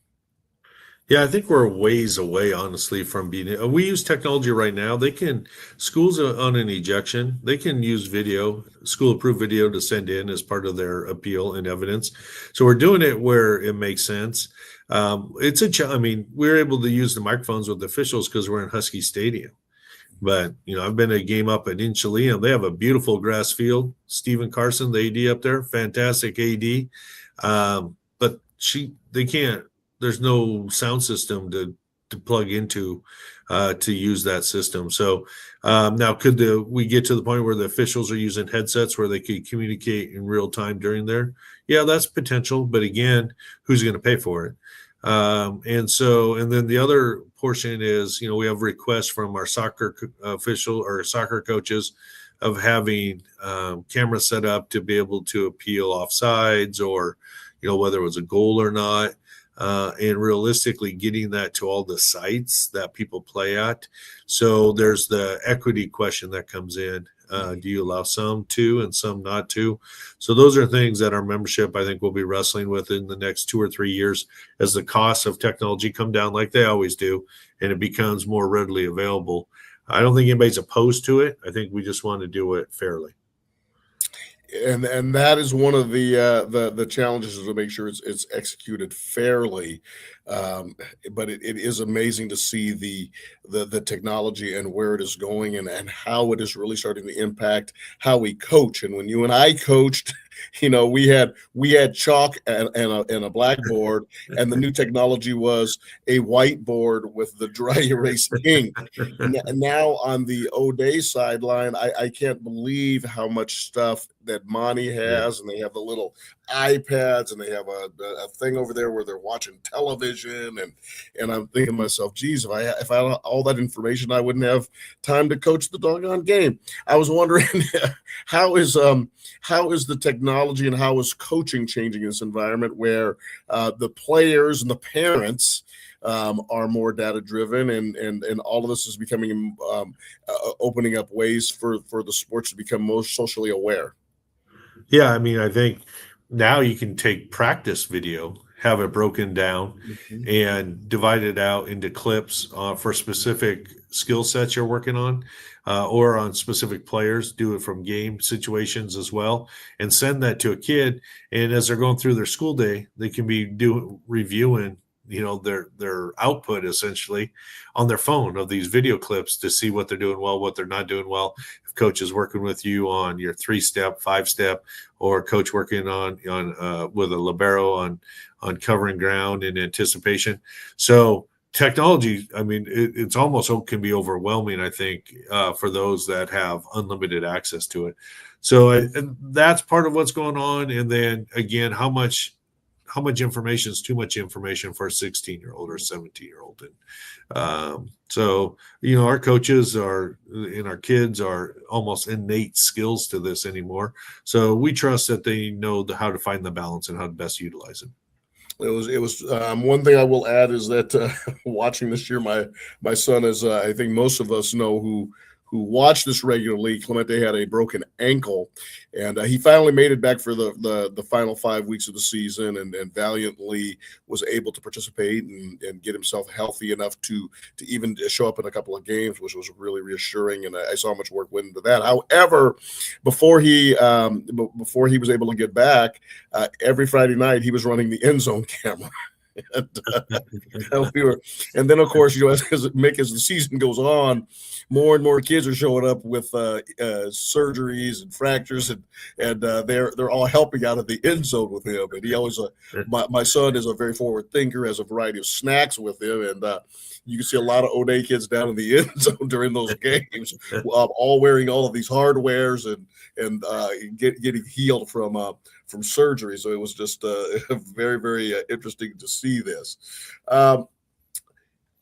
Yeah, I think we're a ways away, honestly, from being. We use technology right now. Schools on an ejection, they can use video, school-approved video to send in as part of their appeal and evidence. So we're doing it where it makes sense. We're able to use the microphones with the officials because we're in Husky Stadium. But, I've been at a game up at Inchelium. They have a beautiful grass field. Stephen Carson, the AD up there, fantastic AD. But they can't. There's no sound system to plug into to use that system. So now could we get to the point where the officials are using headsets where they could communicate in real time during there? Yeah, that's potential. But again, who's going to pay for it? And then the other portion is, we have requests from our soccer official or soccer coaches of having cameras set up to be able to appeal offsides or, whether it was a goal or not. and realistically getting that to all the sites that people play at. So there's the equity question that comes in. Do you allow some to and some not to? So those are things that our membership, I think, will be wrestling with in the next 2 or 3 years as the costs of technology come down like they always do, and it becomes more readily available. I don't think anybody's opposed to it. I think we just want to do it fairly. And that is one of the challenges, is to make sure it's executed fairly. But it is amazing to see the technology and where it is going, and how it is really starting to impact how we coach. And when you and I coached, we had chalk and a blackboard, and the new technology was a whiteboard with the dry erase ink. And now on the O'Day sideline, I can't believe how much stuff that Monty has, and they have the little iPads, and they have a thing over there where they're watching television, and I'm thinking to myself, geez, if I had all that information, I wouldn't have time to coach the doggone game. I was wondering how is the technology and how is coaching changing in this environment where the players and the parents are more data driven, and all of this is becoming opening up ways for the sports to become more socially aware. Yeah, I mean, I think now you can take practice video, have it broken down, and divide it out into clips for specific skill sets you're working on, or on specific players. Do it from game situations as well, and send that to a kid. And as they're going through their school day, they can be reviewing their output essentially on their phone of these video clips to see what they're doing well, what they're not doing well. If coach is working with you on your 3-step, 5-step, or coach working on with a libero on covering ground in anticipation. So technology, I mean, it's almost can be overwhelming, I think, for those that have unlimited access to it. So and that's part of what's going on. And then again, how much information is too much information for a 16-year-old or a 17-year-old. And so, our coaches and our kids are almost innate skills to this anymore. So we trust that they know how to find the balance and how to best utilize it. It was one thing I will add is that watching this year, my son is, I think most of us know who watched this regularly. Clemente had a broken ankle, and he finally made it back for the final 5 weeks of the season, and valiantly was able to participate and get himself healthy enough to even show up in a couple of games, which was really reassuring. And I saw how much work went into that. However, before he was able to get back, every Friday night he was running the end zone camera. And then of course, as Mick, as the season goes on, more and more kids are showing up with surgeries and fractures, and they're all helping out of the end zone with him. And he always, my son is a very forward thinker, has a variety of snacks with him, and you can see a lot of O'Day kids down in the end zone during those games, all wearing all of these hardwares and getting healed from surgery. So it was just very, very interesting to see this.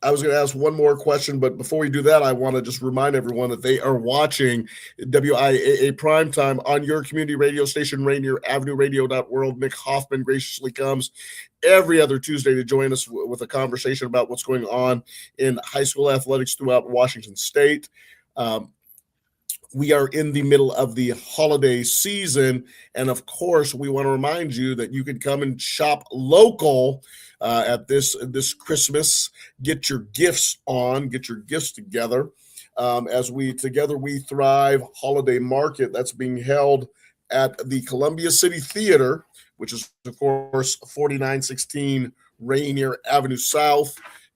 I was going to ask one more question, but before we do that, I want to just remind everyone that they are watching WIAA Primetime on your community radio station, Rainier Avenue Radio.world. Mick Hoffman graciously comes every other Tuesday to join us with a conversation about what's going on in high school athletics throughout Washington State. We are in the middle of the holiday season, and of course, we want to remind you that you can come and shop local at this Christmas. Get your gifts on, get your gifts together. As Together We Thrive holiday market that's being held at the Columbia City Theater, which is, of course, 4916 Rainier Avenue South.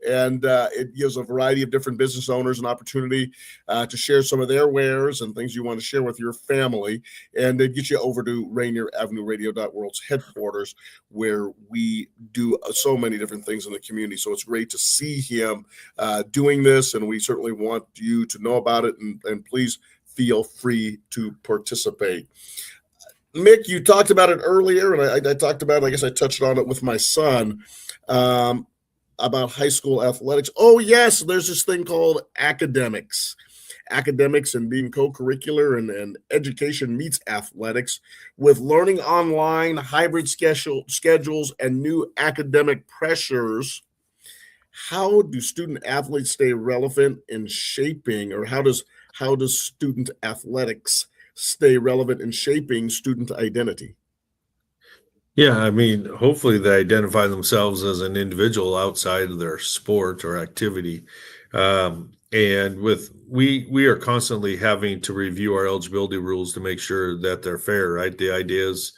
And it gives a variety of different business owners an opportunity to share some of their wares and things you want to share with your family. And they get you over to Rainier Avenue Radio.world's headquarters, where we do so many different things in the community. So it's great to see him doing this, and we certainly want you to know about it. And please feel free to participate. Mick, you talked about it earlier, and I talked about it, I guess I touched on it with my son. About high school athletics. Oh, yes, there's this thing called academics. academics and being co-curricular and education meets athletics. With learning online, hybrid schedules, and new academic pressures, how do student athletes stay relevant in shaping, or how does student athletics stay relevant in shaping student identity? Yeah, I mean, hopefully they identify themselves as an individual outside of their sport or activity. And we are constantly having to review our eligibility rules to make sure that they're fair, right? The idea is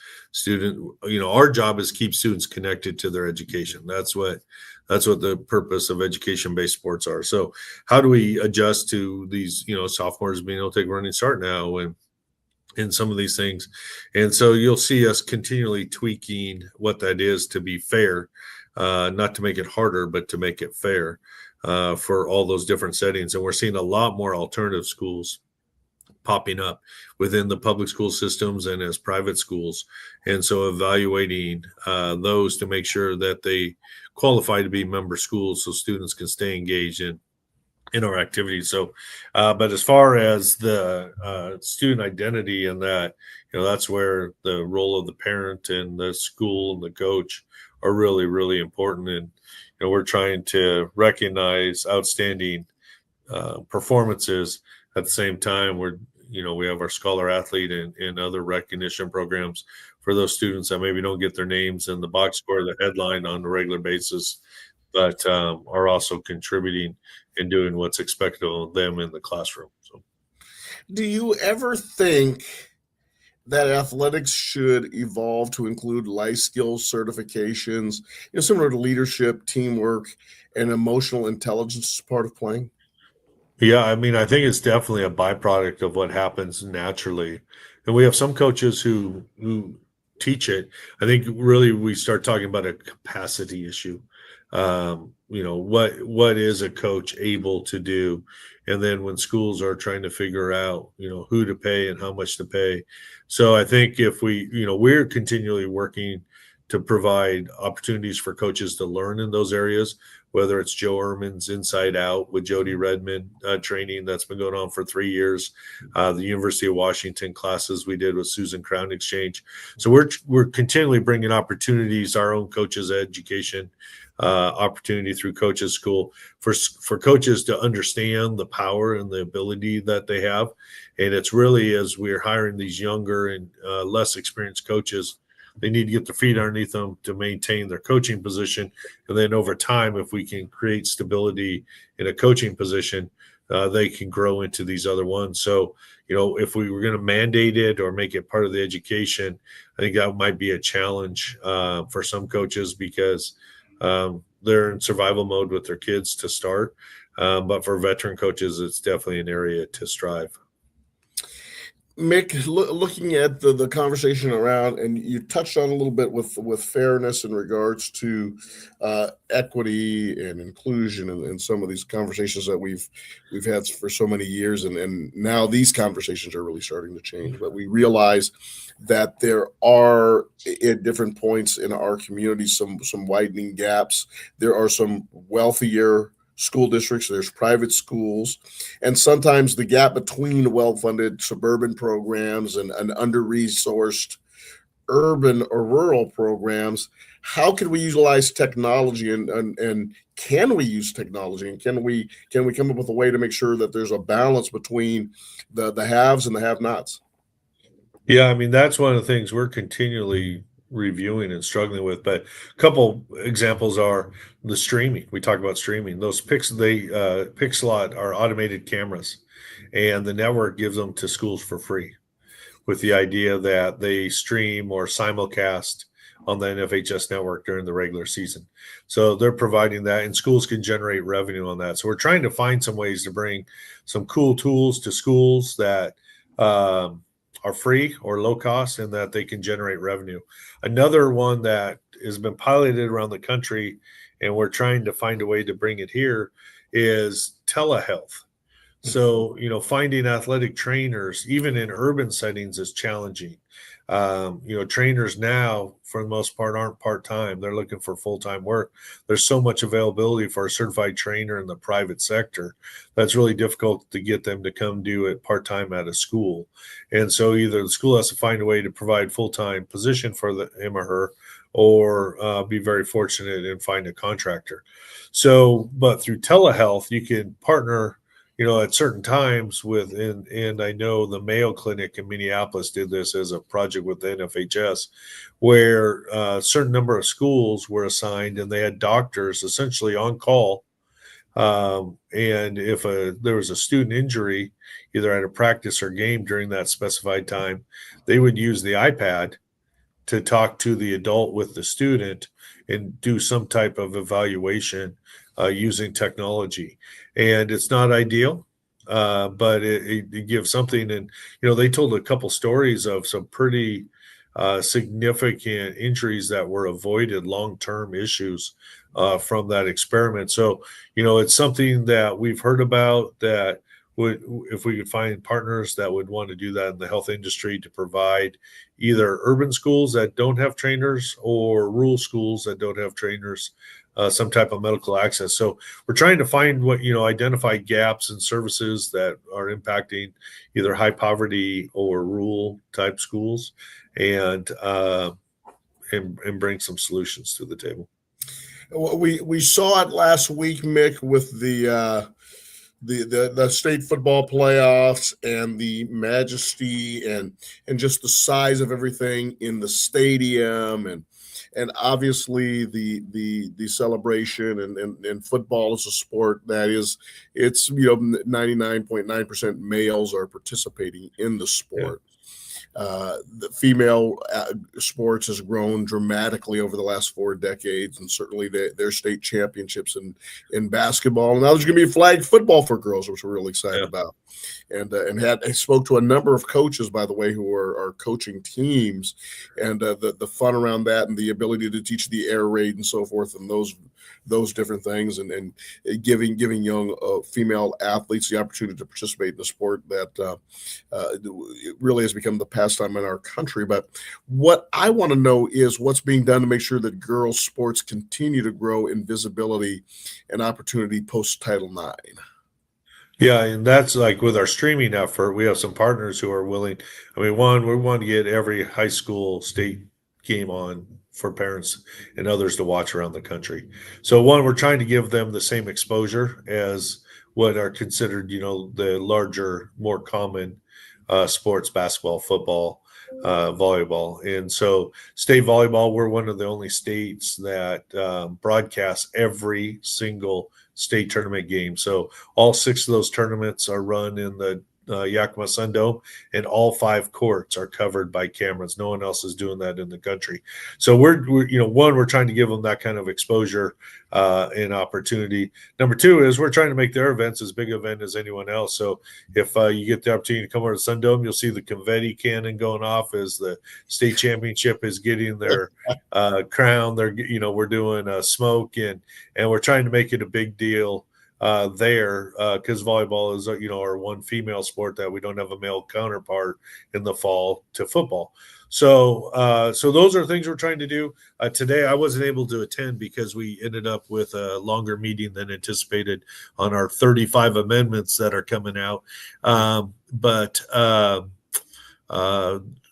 our job is keep students connected to their education. That's what the purpose of education-based sports are. So how do we adjust to these, sophomores being able to take a running start now and some of these things? And so you'll see us continually tweaking what that is to be fair, not to make it harder, but to make it fair for all those different settings. And we're seeing a lot more alternative schools popping up within the public school systems and as private schools. And so evaluating those to make sure that they qualify to be member schools so students can stay engaged in our activities. So, but as far as the student identity and that, that's where the role of the parent and the school and the coach are really, really important. And, we're trying to recognize outstanding performances at the same time. We have our scholar athlete and other recognition programs for those students that maybe don't get their names in the box score or the headline on a regular basis, but are also contributing and doing what's expected of them in the classroom. So, do you ever think that athletics should evolve to include life skills certifications, similar to leadership, teamwork, and emotional intelligence as part of playing? Yeah, I mean, I think it's definitely a byproduct of what happens naturally. And we have some coaches who teach it. I think really we start talking about a capacity issue. What is a coach able to do? And then when schools are trying to figure out, who to pay and how much to pay. So I think if we're continually working to provide opportunities for coaches to learn in those areas, whether it's Joe Ehrman's Inside Out with Jody Redmond training that's been going on for 3 years, the University of Washington classes we did with Susan Crown Exchange. So we're continually bringing opportunities, our own coaches education opportunity through Coaches School for coaches to understand the power and the ability that they have. And it's really, as we're hiring these younger and less experienced coaches, they need to get their feet underneath them to maintain their coaching position. And then over time, if we can create stability in a coaching position, they can grow into these other ones. So, if we were going to mandate it or make it part of the education, I think that might be a challenge for some coaches because they're in survival mode with their kids to start. But for veteran coaches, it's definitely an area to strive. Mick, looking at the conversation around, and you touched on a little bit with fairness in regards to equity and inclusion and some of these conversations that we've had for so many years, and now these conversations are really starting to change. But we realize that there are at different points in our community some widening gaps. There are some wealthier school districts, there's private schools, and sometimes the gap between well-funded suburban programs and under-resourced urban or rural programs. How can we utilize technology and can we use technology, and can we come up with a way to make sure that there's a balance between the haves and the have-nots? Yeah, I mean, that's one of the things we're continually reviewing and struggling with. But a couple examples are the streaming. We talk about streaming. Those Pixelot are automated cameras, and the network gives them to schools for free with the idea that they stream or simulcast on the NFHS network during the regular season. So they're providing that, and schools can generate revenue on that. So we're trying to find some ways to bring some cool tools to schools that are free or low cost and that they can generate revenue. Another one that has been piloted around the country, and we're trying to find a way to bring it here, is telehealth. So, finding athletic trainers, even in urban settings, is challenging. Trainers now, for the most part, aren't part-time. They're looking for full-time work. There's so much availability for a certified trainer in the private sector that's really difficult to get them to come do it part-time at a school. And so either the school has to find a way to provide full-time position for him or her, or be very fortunate and find a contractor. So, but through telehealth, you can partner at certain times with, and I know the Mayo Clinic in Minneapolis did this as a project with the NFHS, where a certain number of schools were assigned and they had doctors essentially on call. And if there was a student injury, either at a practice or game during that specified time, they would use the iPad to talk to the adult with the student and do some type of evaluation using technology. And it's not ideal, but it gives something. And, they told a couple stories of some pretty significant injuries that were avoided, long-term issues from that experiment. So, it's something that we've heard about that if we could find partners that would want to do that in the health industry to provide either urban schools that don't have trainers or rural schools that don't have trainers, some type of medical access. So we're trying to find identify gaps in services that are impacting either high poverty or rural type schools, and bring some solutions to the table. We saw it last week, Mick, with the state football playoffs and the majesty and just the size of everything in the stadium, and obviously the celebration and football is a sport that it's 99.9% males are participating in the sport. The female sports has grown dramatically over the last 4 decades, and certainly their state championships in basketball. And now there's going to be flag football for girls, which we're really excited about. And I spoke to a number of coaches, by the way, who are coaching teams, and the fun around that and the ability to teach the air raid and so forth, and those different things, and giving young female athletes the opportunity to participate in the sport that it really has become the pastime in our country. But what I want to know is what's being done to make sure that girls' sports continue to grow in visibility and opportunity post-Title IX. Yeah, and that's like with our streaming effort, we have some partners who are willing. I mean, one, we want to get every high school state game on for parents and others to watch around the country. So one, we're trying to give them the same exposure as what are considered, the larger, more common sports, basketball, football, volleyball. And so state volleyball, we're one of the only states that broadcasts every single state tournament game. So all 6 of those tournaments are run in the Yakima Sun Dome, and all 5 courts are covered by cameras. No one else is doing that in the country. So we're we're trying to give them that kind of exposure and opportunity. Number 2 is we're trying to make their events as big an event as anyone else. So if you get the opportunity to come over to Sun Dome, you'll see the confetti cannon going off as the state championship is getting their crown. We're doing smoke, and we're trying to make it a big deal there, because volleyball is our one female sport that we don't have a male counterpart in the fall to football. So those are things we're trying to do. Today I wasn't able to attend because we ended up with a longer meeting than anticipated on our 35 amendments that are coming out. But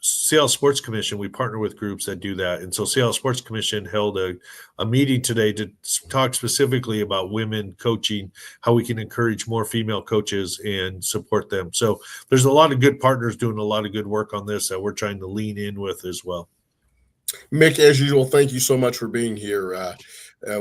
Seattle Sports Commission, we partner with groups that do that. And so Seattle Sports Commission held a meeting today to talk specifically about women coaching, how we can encourage more female coaches and support them. So there's a lot of good partners doing a lot of good work on this that we're trying to lean in with as well. Mick, as usual, thank you so much for being here.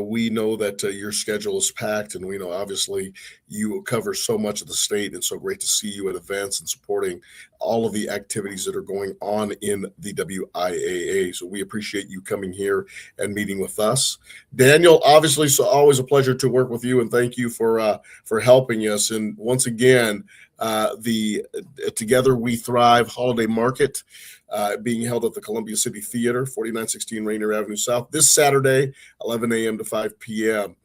We know that your schedule is packed, and we know obviously you cover so much of the state, and so great to see you at events and supporting all of the activities that are going on in the WIAA. So we appreciate you coming here and meeting with us. Daniel, obviously, so always a pleasure to work with you, and thank you for helping us. And once again, the Together We Thrive Holiday Market being held at the Columbia City Theater, 4916 Rainier Avenue South, this Saturday, 11 a.m. to 5 p.m.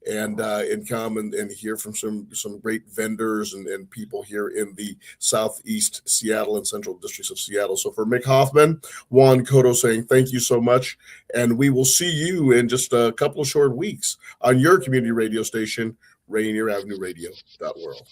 and come and hear from some great vendors and people here in the Southeast Seattle and Central Districts of Seattle. So for Mick Hoffman, Juan, Cotto saying thank you so much, and we will see you in just a couple of short weeks on your community radio station, Rainier Avenue Radio.world.